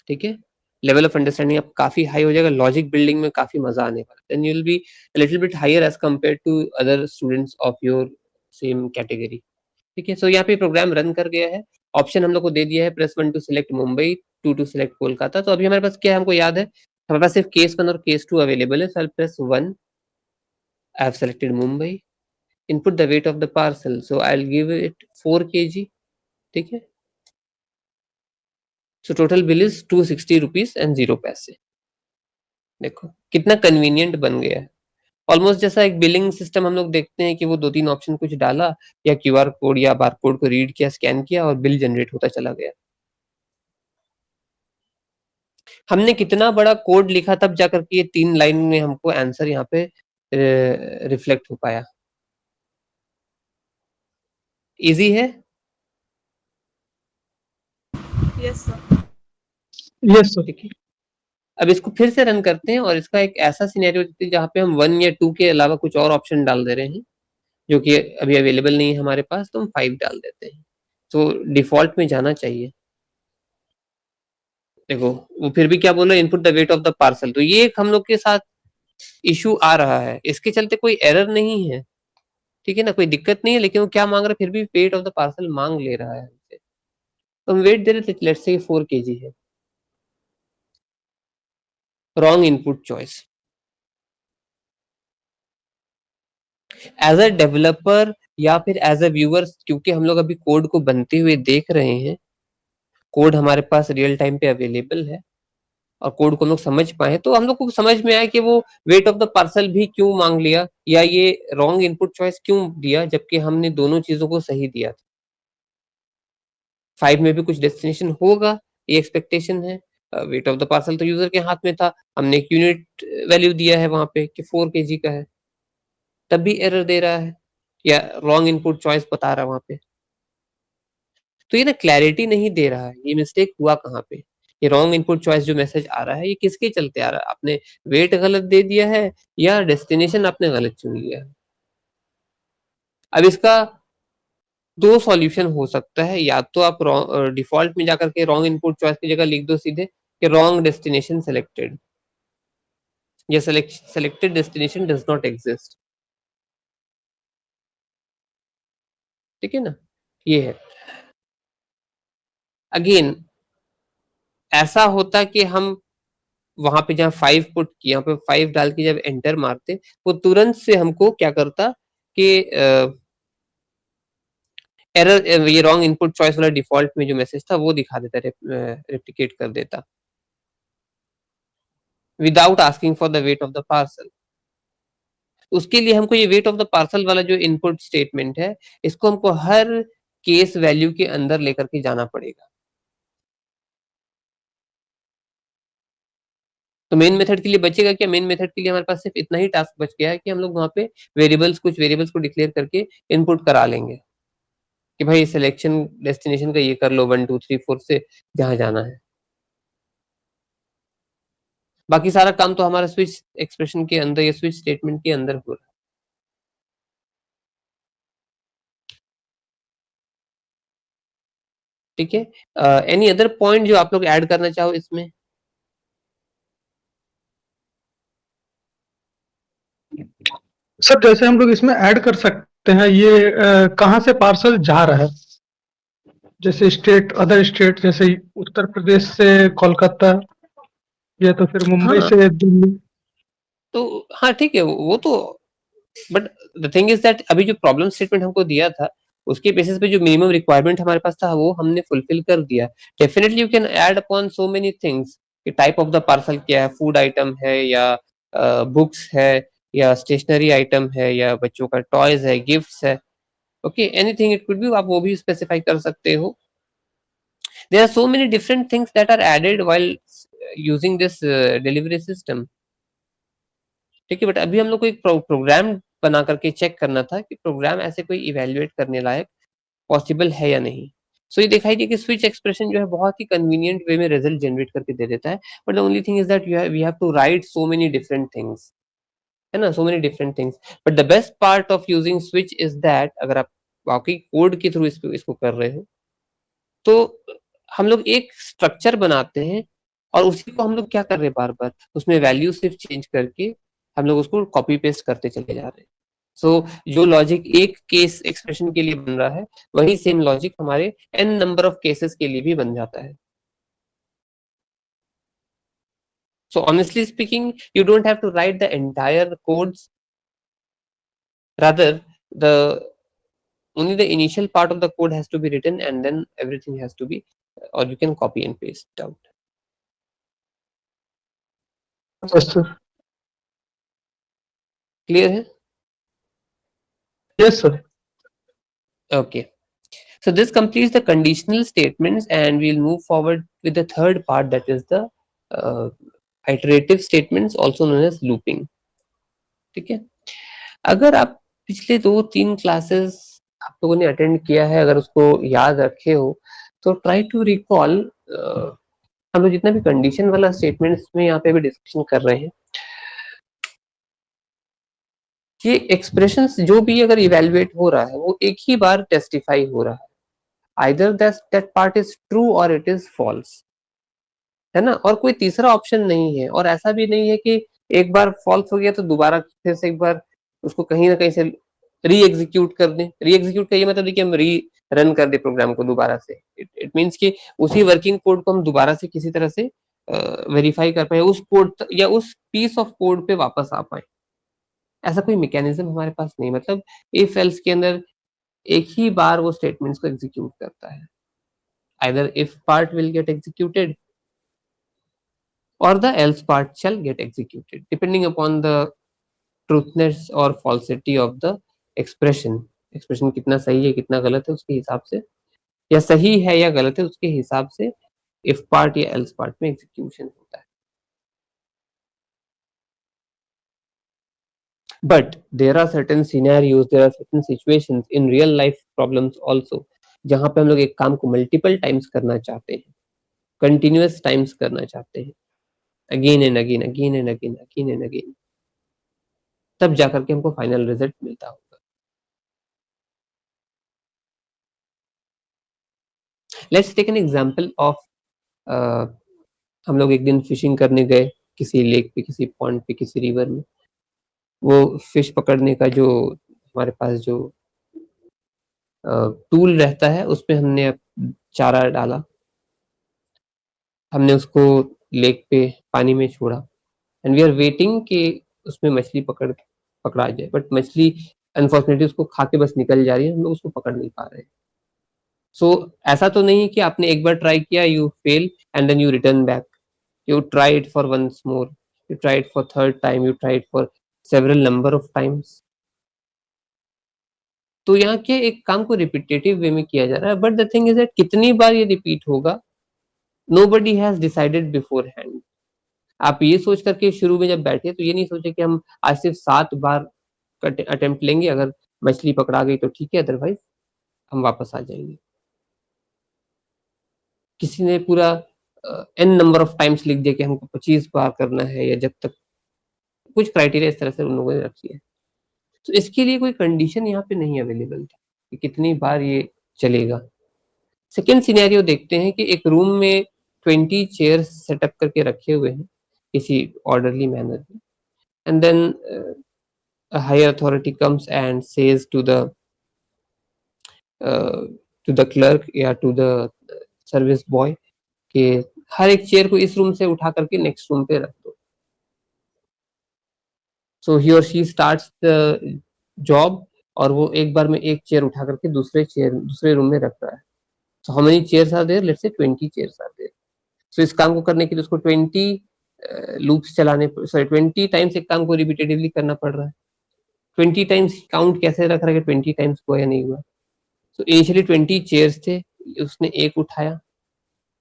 [SPEAKER 1] ठीक है, लेवल ऑफ अंडरस्टैंडिंग आप काफी हाई हो जाएगा, लॉजिक बिल्डिंग में काफी मजा आने वाला है, then you will be a little bit higher as compared to other students of your same category. ठीक है, सो यहाँ पे प्रोग्राम रन कर गया है, ऑप्शन हम लोग को दे दिया है, press 1 to select Mumbai, 2 to select Kolkata. तो अभी हमारे पास क्या है, हमको याद है हमारे पास सिर्फ केस 1 और केस 2 अवेलेबल है, so I press 1, I have selected Mumbai, input the weight of the parcel, so I'll give it 4 kg। ठीक है, so total bill is 260 rupees and 0 पैसे। देखो कितना कन्वीनियंट बन गया है, ऑलमोस्ट जैसा एक बिलिंग सिस्टम हम लोग देखते हैं कि वो 2-3 ऑप्शन कुछ डाला या क्यूआर कोड या बारकोड को रीड किया, स्कैन किया और बिल जनरेट होता चला गया। हमने कितना बड़ा कोड लिखा तब जाकर के ये 3 लाइन में हमको आंसर यहाँ पे रिफ्लेक्ट हो पाया। इजी है?
[SPEAKER 2] Yes, sir.
[SPEAKER 3] Yes, sir.
[SPEAKER 1] ठीक है, अब इसको फिर से रन करते हैं और इसका एक ऐसा सिनेरियो देते हैं जहाँ पे हम 1 या 2 के अलावा कुछ और ऑप्शन डाल दे रहे हैं जो कि अभी अवेलेबल नहीं है हमारे पास, तो हम 5 डाल देते हैं, तो डिफॉल्ट में जाना चाहिए। देखो वो फिर भी क्या बोल रहा है, input the weight of the parcel, तो ये एक हम लोग के साथ इशू आ रहा है, इसके चलते कोई एरर नहीं है, ठीक है ना, कोई दिक्कत नहीं है, लेकिन वो क्या मांग रहा है, फिर भी वेट ऑफ द पार्सल मांग ले रहा है हमसे। तो हम वेट दे रहे थे, लेट्स से 4 kg है, wrong input choice. As a developer या फिर एज अ व्यूअर, क्योंकि हम लोग अभी कोड को बनते हुए देख रहे हैं, कोड हमारे पास रियल टाइम पे अवेलेबल है और कोड को हम लोग समझ पाए, तो हम लोग को समझ में आया कि वो वेट ऑफ द पार्सल भी क्यों मांग लिया या ये रॉन्ग इनपुट चॉइस क्यों दिया, जबकि हमने दोनों चीजों को सही दिया था। 5 में भी कुछ डेस्टिनेशन होगा, ये एक्सपेक्टेशन है, वेट ऑफ द पार्सल तो यूजर के हाथ में था, हमने एक यूनिट वैल्यू दिया है वहां पे कि 4 kg का है, तब भी एरर दे रहा है या रॉन्ग इनपुट चॉइस बता रहा है वहां पे। तो ये ना क्लैरिटी नहीं दे रहा है, ये मिस्टेक हुआ कहाँ पे, ये रॉन्ग इनपुट चॉइस जो मैसेज आ रहा है ये किसके चलते आ रहा है, आपने वेट गलत दे दिया है या डेस्टिनेशन आपने गलत चुन लिया है। अब इसका 2 सॉल्यूशन हो सकता है, या तो आप डिफॉल्ट में जाकर के रॉन्ग इनपुट चॉइस की जगह लिख दो सीधे कि रॉन्ग डेस्टिनेशन सेलेक्टेड, या selected destination does not exist. ठीक है ना, ये है। अगेन ऐसा होता कि हम वहां पे जहाँ 5 पुट किया, यहाँ पे 5 डाल के जब एंटर मारते, वो तुरंत से हमको क्या करता कि एरर, ये रॉन्ग इनपुट चॉइस वाला डिफॉल्ट में जो मैसेज था वो दिखा देता, रेप्लिकेट कर देता without asking for the weight of the parcel. उसके लिए हमको ये वेट ऑफ द पार्सल वाला जो इनपुट स्टेटमेंट है, इसको हमको हर केस वैल्यू के अंदर लेकर के जाना पड़ेगा। तो मेन मेथड के लिए बचेगा क्या, मेन मेथड के लिए हमारे पास सिर्फ इतना ही टास्क बच गया है कि हम लोग वहां पे कुछ वेरिएबल्स को डिक्लेयर करके इनपुट करा लेंगे कि भाई सिलेक्शन डेस्टिनेशन का ये कर लो 1 2 3 4 से जहां जाना है। बाकी सारा काम तो हमारा स्विच एक्सप्रेशन के अंदर या स्विच स्टेटमेंट के अंदर हो रहा है। ठीक है, एनी अदर पॉइंट जो आप लोग ऐड करना चाहो इसमें?
[SPEAKER 3] सर जैसे हम लोग इसमें ऐड कर सकते हैं, ये कहाँ से पार्सल जा रहा है, जैसे स्टेट, अदर स्टेट, जैसे उत्तर प्रदेश से कोलकाता, या तो फिर मुंबई
[SPEAKER 1] हाँ
[SPEAKER 3] से दिल्ली।
[SPEAKER 1] तो हाँ ठीक है, वो तो, but the thing is that अभी जो प्रॉब्लम स्टेटमेंट हमको दिया था उसके बेसिस पे जो मिनिमम रिक्वायरमेंट हमारे पास था वो हमने फुलफिल कर दिया। Definitely you can add upon so many things, कि टाइप ऑफ द पार्सल क्या है, फूड आइटम है या बुक्स है या स्टेशनरी आइटम है या बच्चों का टॉयज है, गिफ्ट्स है, okay, anything it could be, आप वो भी स्पेसिफाई कर सकते हो. There are so many different things that are added while using this delivery system. ठीक है, बट अभी हम लोग को एक प्रोग्राम बना करके चेक करना था कि प्रोग्राम ऐसे कोई इवेल्युएट करने लायक पॉसिबल है या नहीं. सो ये दिखाई दिए कि स्विच एक्सप्रेशन जो है बहुत ही कन्वीनियंट वे में रिजल्ट जनरेट करके दे देता है, but the only thing is that we have to write so many different things, है ना, so many different things. But the best part of using switch is that अगर आप वाकई कोड के थ्रू इसको कर रहे हो तो हम लोग एक स्ट्रक्चर बनाते हैं और उसी को हम लोग क्या कर रहे हैं, बार बार उसमें वैल्यू सिर्फ चेंज करके हम लोग उसको कॉपी पेस्ट करते चले जा रहे हैं. सो जो लॉजिक एक केस एक्सप्रेशन के लिए बन रहा है वही सेम लॉजिक हमारे n नंबर ऑफ केसेस के लिए भी बन जाता है. So honestly speaking, you don't have to write the entire codes, rather the only the initial part of the code has to be written and then everything has to be, or you can copy and paste out.
[SPEAKER 3] Yes, sir.
[SPEAKER 1] Clear है?
[SPEAKER 3] Yes, sir.
[SPEAKER 1] Okay. So this completes the conditional statements and we'll move forward with the third part, that is the iterative statements, also known as looping. ठीक है, अगर आप पिछले 2-3 classes आप लोगों ने attend किया है, अगर उसको याद रखे हो तो ट्राई टू रिकॉल. हम लोग जितना भी कंडीशन वाला स्टेटमेंट्स में यहाँ पे भी डिस्कशन कर रहे हैं, ये एक्सप्रेशंस जो भी अगर इवेल्युएट हो रहा है वो एक ही बार टेस्टिफाई हो रहा है, either that part is true और इट इज फॉल्स, है ना, और कोई तीसरा ऑप्शन नहीं है. और ऐसा भी नहीं है कि एक बार फॉल्स हो गया तो दोबारा फिर से एक बार उसको कहीं ना कहीं से री एग्जीक्यूट कर दें. री एग्जीक्यूट का ये मतलब है कि हम री रन कर दे प्रोग्राम को दोबारा से. इट मीन्स कि उसी वर्किंग कोड को हम दोबारा से किसी तरह से वेरीफाई कर पाए, उस कोड या उस पीस ऑफ कोड पे वापस आ पाए. ऐसा कोई मैकेनिज्म हमारे पास नहीं. मतलब इफ एल्स के अंदर एक ही बार वो स्टेटमेंट्स को एग्जीक्यूट करता है, either if part will get executed or the else part shall get executed depending upon the truthness or falsity of the expression. expression कितना सही है कितना गलत है उसके हिसाब से, या सही है या गलत है उसके हिसाब से if part या else part में execution होता है. But there are certain scenarios, there are certain situations in real life problems also जहां पे हम लोग एक काम को multiple times करना चाहते हैं, continuous times करना चाहते हैं, again and again, again and again, again and again, तब जाकर के हमको फाइनल रिजल्ट मिलता होगा. Let's take an example of, हम लोग एक दिन फिशिंग करने गए किसी लेक पे, किसी पॉन्ड पे, किसी रिवर में. वो फिश पकड़ने का जो हमारे पास जो टूल रहता है उस पे हमने चारा डाला, हमने उसको लेक पे पानी में छोड़ा एंड वी आर वेटिंग कि उसमें मछली पकड़ा जाए, बट मछली अनफॉर्चुनेटली उसको खा के बस निकल जा रही है, हम लोग उसको पकड़ नहीं पा रहे हैं. सो ऐसा तो नहीं कि आपने एक बार ट्राई किया, you fail and then you return back. You try it for once more, you try it for third time, you try it for several number of times. तो यहाँ क्या एक काम को रिपीटेटिव वे में किया जा रहा है, but the thing is that कितनी बार ये रिपीट होगा nobody has decided beforehand. आप ये सोच करके शुरू में जब बैठे तो ये नहीं सोचे कि हम आज सिर्फ 7 बार अटेम्प्ट लेंगे, अगर मछली पकड़ा गई तो ठीक है, अदरवाइज हम वापस आ जाएंगे. किसी ने पूरा n नंबर ऑफ टाइम्स लिख दिया कि हमको 25 बार करना है, या जब तक कुछ क्राइटेरिया इस तरह से उन लोगों ने रखी है. तो इसके लिए कोई कंडीशन यहाँ पे नहीं अवेलेबल थी कि कितनी बार ये चलेगा. सेकेंड सिनेरियो देखते हैं कि एक रूम में 20 चेयर्स सेटअप करके रखे हुए हैं किसी ऑर्डरली मैनर में, and then higher authority comes and says to the clerk या टू द सर्विस बॉय कि हर एक चेयर को इस रूम से उठा करके नेक्स्ट रूम पे रख दो. सो ही और शी स्टार्ट्स द जॉब और वो एक बार में एक चेयर उठा करके दूसरे रूम में रख रहा है. So how many chairs are there? Let's say 20 chairs are there. सो इस काम को करने के लिए उसको 20 लूप्स चलाने, सॉरी 20 टाइम्स एक काम को रिपीटेटिवली करना पड़ रहा है। 20 टाइम्स काउंट कैसे रख रहा है कि 20 टाइम्स हुआ या नहीं हुआ। सो इनिशियली 20 चेयर्स थे, उसने एक उठाया,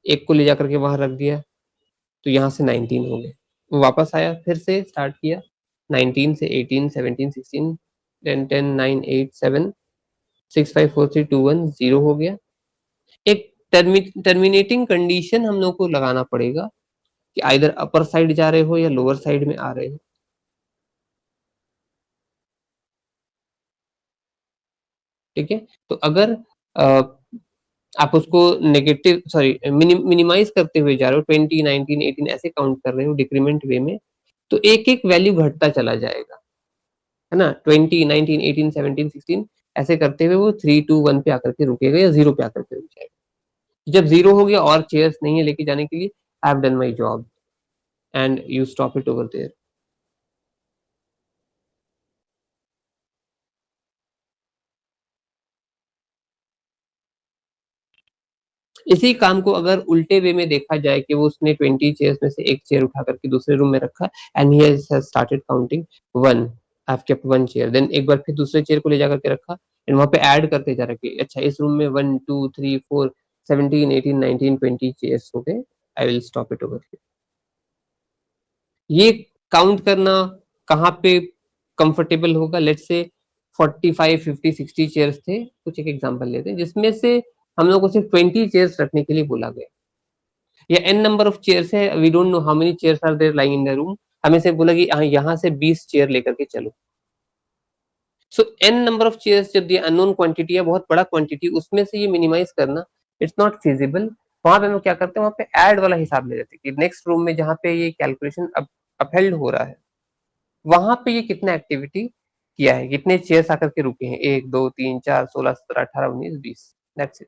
[SPEAKER 1] एक को ले जाकर के वहां रख दिया, तो यहाँ से 19 हो गए। वो वापस आया, फिर से स्टार्ट किया, 19 से 18, 17, 16, 10, 10, 9, 8, 7, 6, 5, 4, 3, 2, 1, 0 हो गया। एक टर्मिनेटिंग कंडीशन हम लोग को लगाना पड़ेगा कि आइदर अपर साइड जा रहे हो या लोअर साइड में आ रहे हो। ठीक है, तो अगर आप उसको नेगेटिव सॉरी मिनिमाइज करते हुए जा रहे हो, 20, 19, 18 ऐसे काउंट कर रहे हो डिक्रीमेंट वे में, तो एक एक वैल्यू घटता चला जाएगा, है ना। 20, 19, 18, 17, 16 ऐसे करते हुए वो 3, 2, 1 पे आकर के रुकेगा या 0 पे आकर के रुक जाएगा। जब 0 हो गया और चेयर्स नहीं है लेके जाने के लिए, I have done my job and you stop it over there. इसी काम को अगर उल्टे वे में देखा जाए कि वो उसने 20 चेयर्स में से एक चेयर उठा करके दूसरे रूम में रखा and he has started counting 1, I have kept 1 chair, then एक बार फिर दूसरे चेयर को ले जाकर के रखा एंड वहां पे ऐड करते जा रहे, अच्छा इस रूम में 1, 2, 3, 4, 17, 18, 19, 20 चेयर्स हो गए, I will stop it over here. ये काउंट करना कहाँ पे कंफर्टेबल होगा, लेट्स से 45, 50, 60 चेयर्स थे, कुछ एक एग्जांपल लेते हैं जिसमें से हम लोग को सिर्फ 20 चेयर्स रखने के लिए बोला गया, या n नंबर ऑफ चेयर्स है, we don't know how many chairs are there lying in the room, हमें से बोला कि यहाँ से 20 चेयर लेकर के चलो। सो n नंबर ऑफ चेयर्स जब ये अननोन क्वांटिटी है, बहुत बड़ा क्वांटिटी, उसमें से ये मिनिमाइज करना इट्स नॉट फिजिबल। वहां पे हम क्या करते हैं, वहां पे ऐड वाला हिसाब ले लेते हैं कि नेक्स्ट रूम में जहां पे ये कैलकुलेशन अपहेल्ड हो रहा है, वहां पे ये कितना एक्टिविटी किया है, कितने चेयर्स आकर के रुके हैं, 1, 2, 3, 4, 16, 17, 18, 19, 20, दैट्स इट।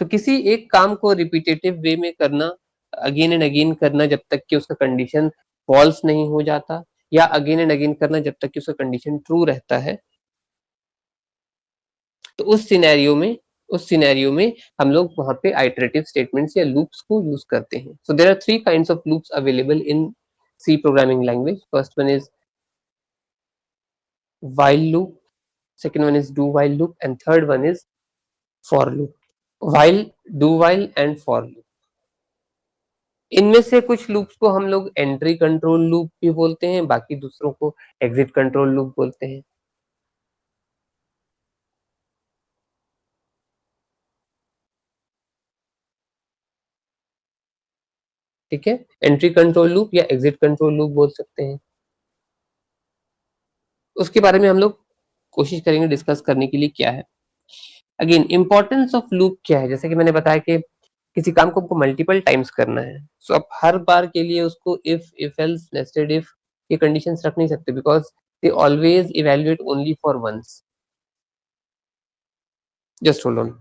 [SPEAKER 1] तो किसी एक काम को रिपीटेटिव वे में करना, अगेन एंड अगेन करना जब तक कि उसका कंडीशन फॉल्स नहीं हो जाता, या अगेन एंड अगेन करना जब तक कि उसका कंडीशन ट्रू रहता है, तो उस सिनेरियो में हम लोग वहां पे आइटरेटिव स्टेटमेंट्स या लूप्स को यूज करते हैं। So there are 3 kinds of loops available in C programming language. First one is while loop, second one is do while loop, and third one is for loop। while, do while and for loop, इनमें से कुछ loops को हम लोग entry control loop भी बोलते हैं, बाकी दूसरों को एग्जिट कंट्रोल लूप बोलते हैं। ठीक है, एंट्री कंट्रोल लूप या एग्जिट कंट्रोल लूप बोल सकते हैं। उसके बारे में हम लोग कोशिश करेंगे डिस्कस करने के लिए क्या है। अगेन इंपॉर्टेंस ऑफ लूप क्या है, जैसे कि मैंने बताया कि किसी काम को हमको मल्टीपल टाइम्स करना है, सो आप हर बार के लिए उसको इफ एल्स नेस्टेड इफ ये कंडीशंस रख नहीं सकते, because they always evaluate only for once. Just hold on.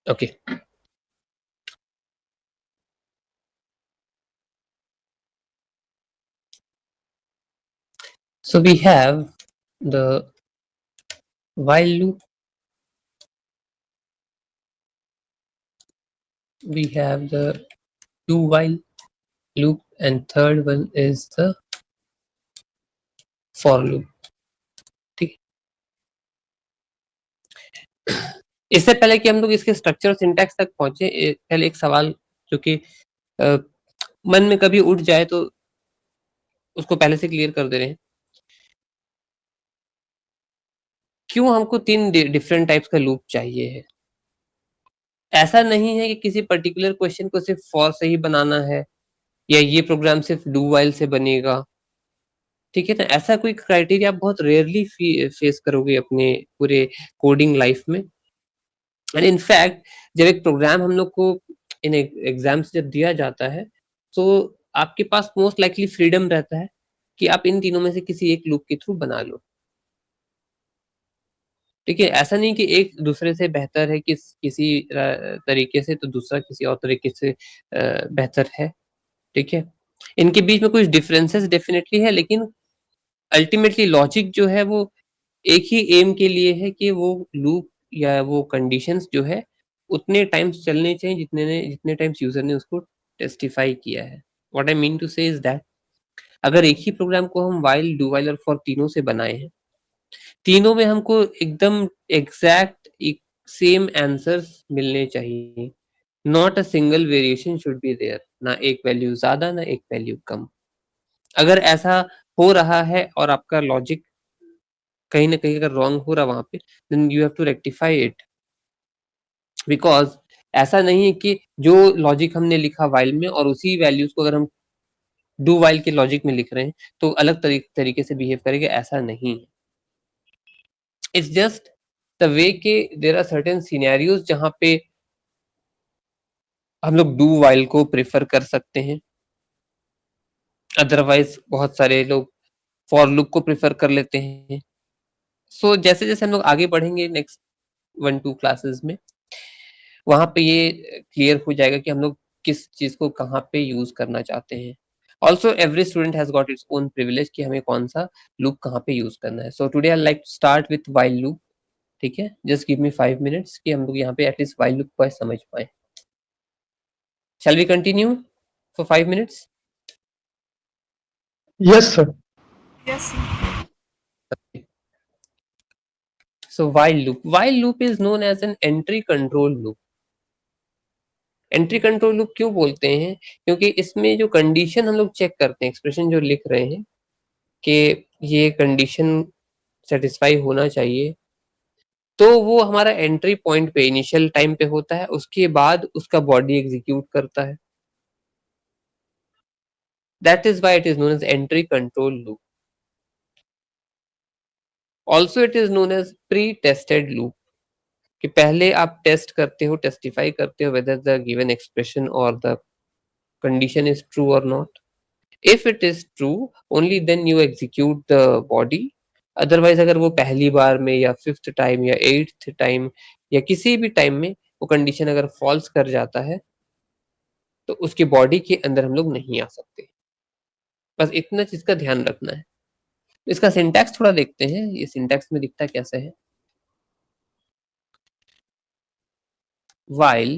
[SPEAKER 1] Okay. So we have the while loop, we have the do while loop, and third one is the for loop. ठीक, इससे पहले कि हम लोग इसके स्ट्रक्चर सिंटैक्स तक पहुंचे, पहले एक सवाल जो कि मन में कभी उठ जाए तो उसको पहले से क्लियर कर दे रहे हैं। क्यों हमको 3 डिफरेंट टाइप्स का लूप चाहिए है? ऐसा नहीं है कि किसी पर्टिकुलर क्वेश्चन को सिर्फ फॉर से ही बनाना है या ये प्रोग्राम सिर्फ डू वाइल से बनेगा, ठीक है ना? ऐसा कोई क्राइटेरिया आप बहुत रेयरली फेस करोगे अपने पूरे कोडिंग लाइफ में। एंड इनफैक्ट जब एक प्रोग्राम हम लोग को इन एग्जाम्स जब दिया जाता है तो आपके पास मोस्ट लाइकली फ्रीडम रहता है कि आप इन तीनों में से किसी एक लूप के थ्रू बना लो, ठीक है? ऐसा नहीं कि एक दूसरे से बेहतर है किसी तरीके से तो दूसरा किसी और तरीके से बेहतर है, ठीक है? इनके बीच में कुछ डिफरेंसेस डेफिनेटली है, लेकिन अल्टीमेटली लॉजिक जो है वो एक ही एम के लिए है कि वो लूप या वो कंडीशंस जो है उतने टाइम्स चलने चाहिए जितने टाइम्स यूजर ने उसको टेस्टिफाई किया है। व्हाट आई मीन टू से इज दैट अगर एक ही प्रोग्राम को हम वाइल, डू वाइल और फॉर तीनों से बनाए हैं, तीनों में हमको एकदम एग्जैक्ट सेम आंसर्स मिलने चाहिए, not a single variation should be there, ना एक वैल्यू ज्यादा ना एक वैल्यू कम। अगर ऐसा हो रहा है और आपका लॉजिक कहीं ना कहीं अगर रॉन्ग हो रहा वहां पे, then you have to rectify it, because ऐसा नहीं है कि जो लॉजिक हमने लिखा वाइल में और उसी वैल्यूज को अगर हम डू वाइल के लॉजिक में लिख रहे हैं तो अलग तरीके से बिहेव करेगा, ऐसा नहीं है। इट्स जस्ट द वे के देयर आर सर्टेन सिनेरियोज जहां पे हम लोग डू वाइल को प्रेफर कर सकते हैं, अदरवाइज बहुत सारे लोग फॉर लूप को प्रेफर कर लेते हैं। सो जैसे जैसे हम लोग आगे बढ़ेंगे नेक्स्ट 1-2 क्लासेस में, वहां पे ये क्लियर हो जाएगा कि हम लोग किस चीज को कहाँ पे यूज करना चाहते हैं। Also every student has got its own privilege कि हमें कौन सा लूप कहाँ पे यूज करना है। So today I like to start with while loop, ठीक है? जस्ट गिव मी 5 मिनट्स कि हम लोग यहाँ पे एटलीस्ट वाइल लूप को समझ पाए। Shall we continue for 5 minutes?
[SPEAKER 3] Yes sir.
[SPEAKER 2] Yes, sir.
[SPEAKER 1] So while loop is known as an entry control loop. Entry control loop क्यों बोलते हैं? क्योंकि इसमें जो कंडीशन हम लोग चेक करते हैं, एक्सप्रेशन जो लिख रहे हैं कि ये कंडीशन सेटिस्फाई होना चाहिए, तो वो हमारा एंट्री पॉइंट पे इनिशियल टाइम पे होता है, उसके बाद उसका बॉडी एग्जीक्यूट करता है। That is why it is known as entry control loop. Also it is known as pre tested loop, कि पहले आप टेस्ट करते हो, टेस्टिफाई करते हो वेदर द गिवन एक्सप्रेशन और the condition is true or not. If it is true, only then you execute the body. Otherwise अगर वो पहली बार में या 5th टाइम या 8th टाइम या किसी भी टाइम में वो कंडीशन अगर फॉल्स कर जाता है तो उसके बॉडी के अंदर हम लोग नहीं आ सकते। बस इतना चीज का ध्यान रखना है। इसका सिंटैक्स थोड़ा देखते हैं, ये सिंटैक्स में दिखता कैसे है। while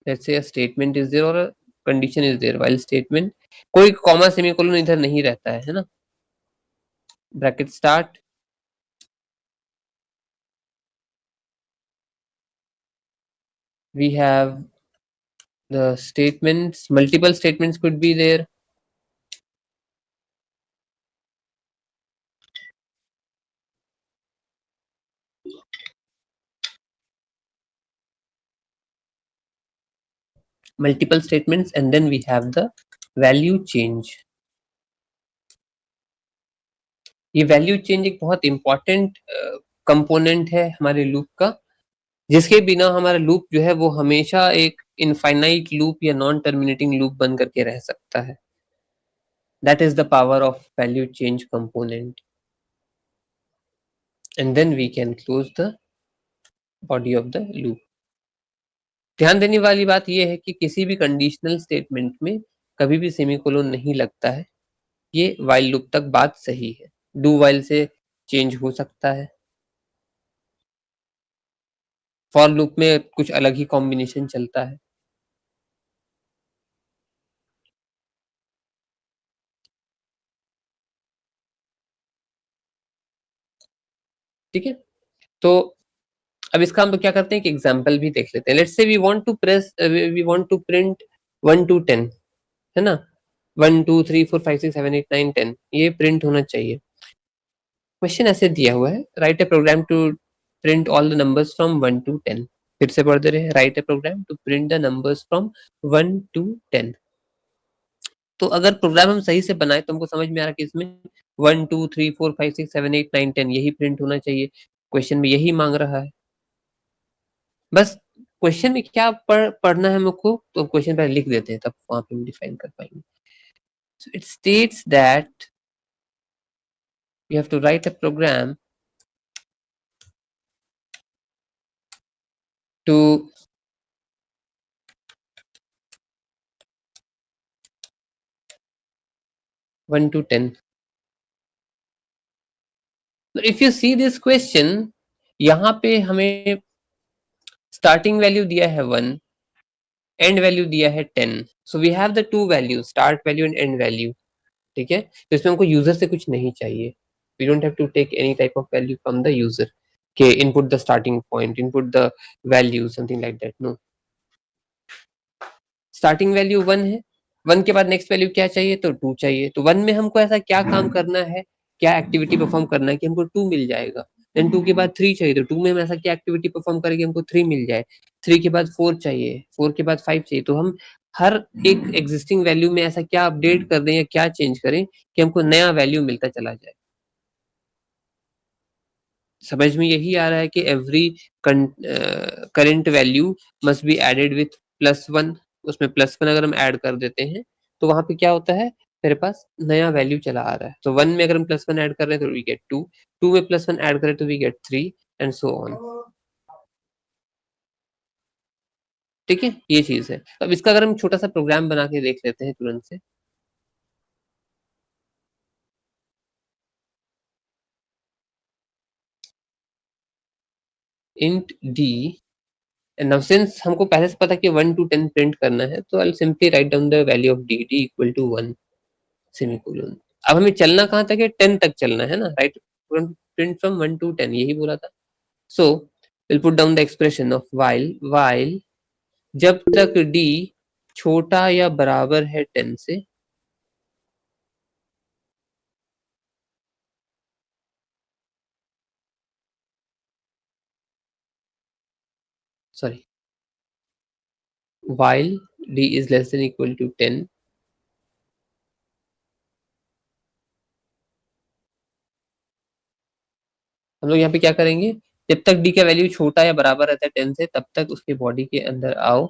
[SPEAKER 1] let's say a statement is there or a condition is there, while statement कोई कॉमा सेमीकोलन इधर नहीं रहता है ना? Bracket start, we have the statements, multiple statements could be there. Multiple statements, and then we have the value change. ये value change एक बहुत important component है हमारे लूप का, जिसके बिना हमारा लूप जो है वो हमेशा एक इनफाइनाइट लूप या नॉन टर्मिनेटिंग लूप बन करके रह सकता है। That is the power of value change component, and then we can close the body of the loop. ध्यान देने वाली बात यह है कि किसी भी कंडीशनल स्टेटमेंट में कभी भी सेमीकोलन नहीं लगता है। ये वाइल लूप तक बात सही है, डू वाइल से चेंज हो सकता है, फॉर लूप में कुछ अलग ही कॉम्बिनेशन चलता है। ठीक है, तो अब इसका हम लोग क्या करते हैं कि एग्जांपल भी देख लेते हैं। Let's say we want to print 1 to 10, है ना, 1 2 3 4 5 6 7 8 9 10 ये प्रिंट होना चाहिए। क्वेश्चन ऐसे दिया हुआ है, write a program to print all the numbers from 1 to 10। फिर से पढ़ दे रहे हैं, write a program to print the numbers from 1 to 10। तो अगर प्रोग्राम हम सही से बनाए तो हमको समझ में आ रहा है कि इसमें 1 2 3 4 5 6 7 8 9 10 यही प्रिंट होना चाहिए। क्वेश्चन में यही मांग रहा है। बस क्वेश्चन में क्या पढ़ना है हमको, तो क्वेश्चन पहले लिख देते हैं, तब वहां पे हम डिफाइन कर पाएंगे। So it states that you have to write a program to one to 10. So if you see this question, यहाँ पे हमें starting value दिया है 1, end value दिया है 10. So we have the two values, start value and end value. ठीक है, तो इसमें हमको यूजर से कुछ नहीं चाहिए। We don't have to take any type of value from the user. के input the starting point, input the value, something like that. No. Starting value 1 है, 1 के बाद नेक्स्ट वैल्यू क्या चाहिए, तो 2 चाहिए। तो 1 में हमको ऐसा क्या काम करना है, क्या एक्टिविटी परफॉर्म करना है कि हमको 2 मिल जाएगा। देन 2 के बाद 3 चाहिए, तो 2 में हम ऐसा क्या एक्टिविटी परफॉर्म करेंगे हमको 3 मिल जाए। 3 के बाद 4 चाहिए, 4 के बाद 5 चाहिए। तो हम हर एक एग्जिस्टिंग वैल्यू में ऐसा क्या अपडेट कर दें या क्या चेंज करें कि हमको नया वैल्यू मिलता चला जाए। समझ में यही आ रहा है कि every current value must be added with +1। उसमें +1 अगर हम ऐड कर देते हैं तो वहां पे क्या होता है, मेरे पास नया वैल्यू चला आ रहा है। तो 1 में अगर हम +1 ऐड कर रहे हैं तो वी गेट 2, 2 में +1 ऐड करें तो we get 3 and so on. ठीक है, ये चीज है। अब इसका अगर हम छोटा सा प्रोग्राम बना के देख लेते हैं तुरंत से। int d, and now since हमको पहले से पता है कि 1 to 10 प्रिंट करना है, तो I'll simply write down the value of d, d equal to 1 semicolon. अब हमें चलना कहाँ तक है, 10 तक चलना है ना, राइट। प्रिंट फ्रॉम 1 to 10 यही बोला था। So will put down the expression of while जब तक d छोटा या बराबर है 10 से, sorry, while d is less than equal to 10, हम लोग यहाँ पे क्या करेंगे, जब तक d का वैल्यू छोटा या बराबर रहता है 10 से, तब तक उसके बॉडी के अंदर आओ,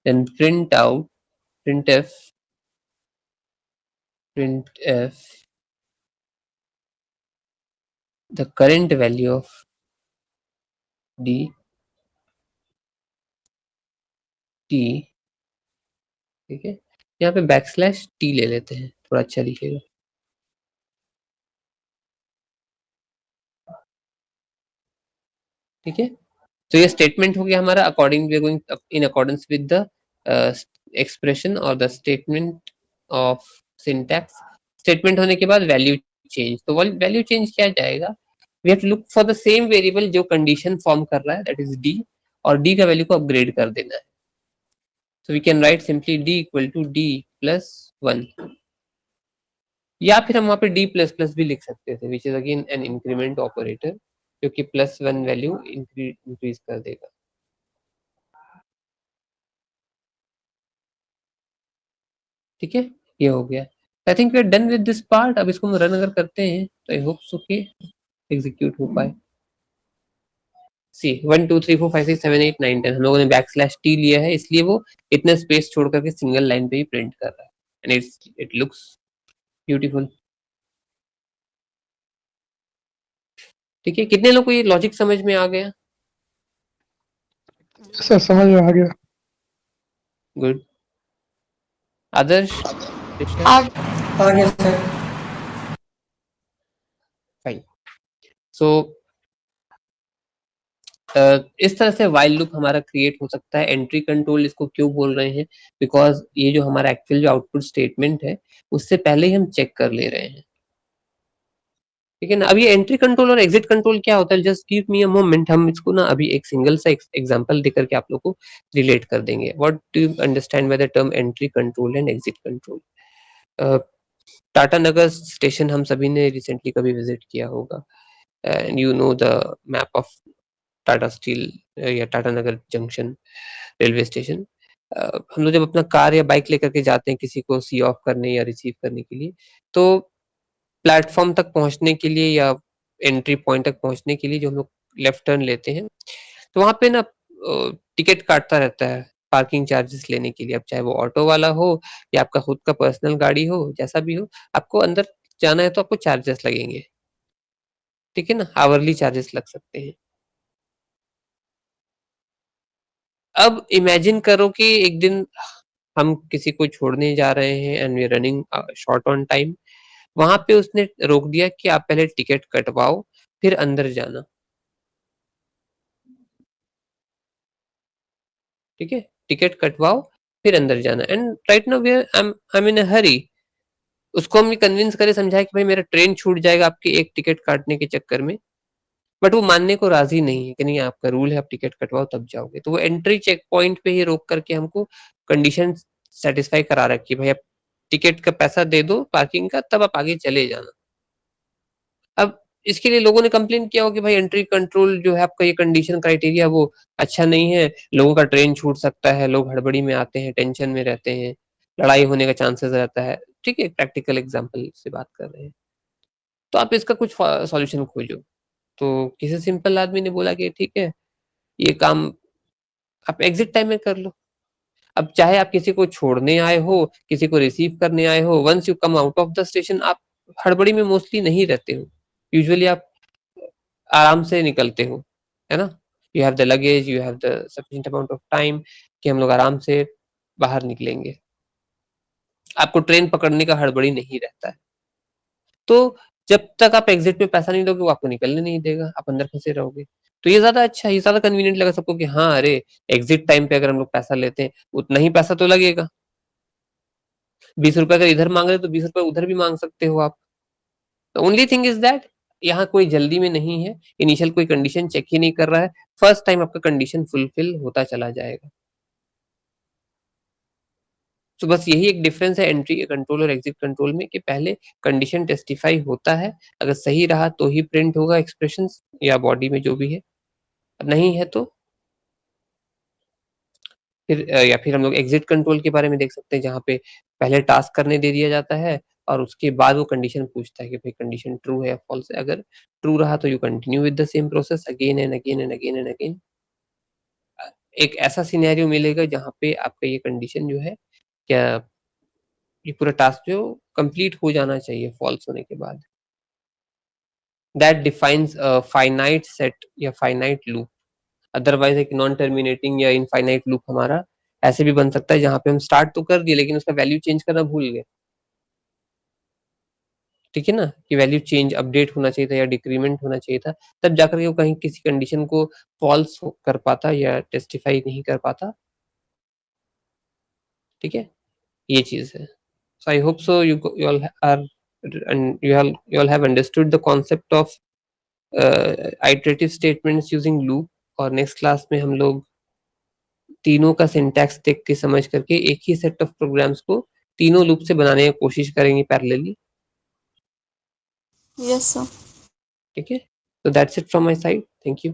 [SPEAKER 1] then print out, printf the current value of d t। ठीक है, यहाँ पे \t ले लेते हैं, थोड़ा अच्छा लिखेगा। ठीक है, तो ये स्टेटमेंट हो गया हमारा। According we are going in accordance with the expression और the statement of syntax. Statement होने के बाद वैल्यू चेंज, तो वैल्यू चेंज क्या जाएगा, we have to look for the same variable जो कंडीशन फॉर्म कर रहा है, दैट इज डी, और डी का वैल्यू को अपग्रेड कर देना है। So we can write simply D equal to D plus 1, या फिर हम वहां पे डी प्लस प्लस भी लिख सकते थे, which is again an increment operator, जो कि +1 वैल्यू इंक्रीज कर देगा। ठीक है, ये हो गया। I think we are done with this part. अब इसको हम रन अगर करते हैं तो आई होप सो कि एग्जीक्यूट हो पाए। सी 1 2 3 4 5 6 7 8 9 10 हम लोगों ने \t लिया है, इसलिए वो इतना स्पेस छोड़ करके सिंगल लाइन पे ही प्रिंट कर रहा है, एंड इट लुक्स ब्यूटीफुल। ठीक है, कितने लोग को ये लॉजिक समझ में आ गया?
[SPEAKER 3] सर समझ में आ गया।
[SPEAKER 1] गुड। आदर्श,
[SPEAKER 2] आगे सर।
[SPEAKER 1] फाइन। सो इस तरह से वाइल लूप हमारा क्रिएट हो सकता है। एंट्री कंट्रोल इसको क्यों बोल रहे हैं, बिकॉज ये जो हमारा एक्चुअल जो आउटपुट स्टेटमेंट है उससे पहले ही हम चेक कर ले रहे हैं। ठीक है ना। अभी एंट्री कंट्रोल और एग्जिट कंट्रोल क्या होता है, just give me a moment, हम इसको ना अभी एक सिंगल सा एग्जांपल देकर के आप लोग को रिलेट कर देंगे। What do you understand by the term entry control and exit control? Tata Nagar station हम सभी ने रिसेंटली कभी विजिट किया होगा, and you know the map of Tata steel या टाटा नगर जंक्शन रेलवे स्टेशन। हम लोग जब अपना कार या बाइक लेकर के जाते हैं किसी को सी ऑफ करने या रिसीव करने के लिए, तो प्लेटफॉर्म तक पहुंचने के लिए या एंट्री पॉइंट तक पहुंचने के लिए जो हम लोग लेफ्ट टर्न लेते हैं, तो वहां पे ना टिकट काटता रहता है पार्किंग चार्जेस लेने के लिए। अब चाहे वो ऑटो वाला हो या आपका खुद का पर्सनल गाड़ी हो, जैसा भी हो, आपको अंदर जाना है तो आपको चार्जेस लगेंगे, ठीक है ना, आवरली चार्जेस लग सकते हैं। अब इमेजिन करो कि एक दिन हम किसी को छोड़ने जा रहे हैं and we are running short on time, वहां पे उसने रोक दिया कि आप पहले टिकट कटवाओ फिर अंदर जाना, ठीक है, टिकट कटवाओ फिर अंदर जाना। And right now we are I am in a hurry, उसको हम कन्विंस करें, समझाए कि भाई मेरा ट्रेन छूट जाएगा आपके एक टिकट काटने के चक्कर में, बट वो मानने को राजी नहीं है कि नहीं आपका रूल है, आप टिकट कटवाओ तब जाओगे। तो वो एंट्री चेक पॉइंट पे ही रोक करके हमको कंडीशन सेटिस्फाई करा रखी है, भाई आप टिकट का पैसा दे दो पार्किंग का, तब आप आगे चले जाना। अब इसके लिए लोगों ने कंप्लेन किया हो कि भाई एंट्री कंट्रोल जो है आपका ये कंडीशन क्राइटेरिया वो अच्छा नहीं है, लोगों का ट्रेन छूट सकता है, लोग हड़बड़ी में आते हैं, टेंशन में रहते हैं, लड़ाई होने का चांसेस रहता है, ठीक है, प्रैक्टिकल एग्जांपल से बात कर रहे हैं। तो आप इसका कुछ सॉल्यूशन खोजो। तो किसी सिंपल आदमी ने बोला कि ठीक है, ये काम आप एग्जिट टाइम में कर लो। अब चाहे आप किसी को छोड़ने आए हो, किसी को रिसीव करने आए हो, once you come out of the station, आप हड़बड़ी में मोस्टली नहीं रहते हो, यूजुअली आप आराम से निकलते हो, है ना। You have the luggage, you have the sufficient amount of time कि हम लोग आराम से बाहर निकलेंगे, आपको ट्रेन पकड़ने का हड़बड़ी नहीं रहता है। तो जब तक आप एग्जिट में पैसा नहीं दोगे वो आपको निकलने नहीं देगा, आप अंदर फंसे रहोगे। तो ये ज्यादा अच्छा है, ये ज्यादा कन्वीनियंट लगा सबको कि हाँ अरे एग्जिट टाइम पे अगर हम लोग पैसा लेते हैं उतना ही पैसा तो लगेगा, 20 रुपए अगर इधर मांग रहे हो तो 20 रुपए उधर भी मांग सकते हो आप। ओनली थिंग इज दैट यहाँ कोई जल्दी में नहीं है, इनिशियल कोई कंडीशन चेक ही नहीं कर रहा है, फर्स्ट टाइम आपका कंडीशन फुलफिल होता चला जाएगा। तो बस यही एक डिफरेंस है एंट्री कंट्रोल और एग्जिट कंट्रोल में, कि पहले कंडीशन टेस्टिफाई होता है, अगर सही रहा तो ही प्रिंट होगा एक्सप्रेशंस या बॉडी में जो भी है, नहीं है तो फिर या फिर हम लोग एग्जिट कंट्रोल के बारे में देख सकते हैं, जहाँ पे पहले टास्क करने दे दिया जाता है और उसके बाद वो कंडीशन पूछता है कि भाई कंडीशन ट्रू है या फॉल्स है। अगर ट्रू रहा तो you continue with the same process again and again and again and again. एक ऐसा सिनेरियो मिलेगा जहाँ पे आपका ये कंडीशन जो है, क्या ये पूरा टास्क जो कंप्लीट हो जाना चाहिए फॉल्स होने के बाद। That defines a finite set या फाइनाइट लूप। अदरवाइज एक नॉन टर्मिनेटिंग या इनफाइनाइट लूप हमारा ऐसे भी बन सकता है जहाँ पे हम स्टार्ट तो कर दिए लेकिन उसका वैल्यू चेंज करना भूल गए, ठीक है ना, कि वैल्यू चेंज अपडेट होना चाहिए था या डिक्रीमेंट होना चाहिए था, तब जाकर के वो कहीं किसी कंडीशन को फॉल्स कर पाता या टेस्टिफाई नहीं कर पाता, ठीक है, ये चीज है। So I hope so you all are and you all have understood the concept of iterative statements using loop। और नेक्स्ट क्लास में हम लोग तीनों का सिंटैक्स देख के समझ करके एक ही सेट ऑफ प्रोग्राम्स को तीनों लूप से बनाने की कोशिश करेंगे पैरेलली।
[SPEAKER 2] Yes, sir.
[SPEAKER 1] ठीक है, so that's it from my side, thank you।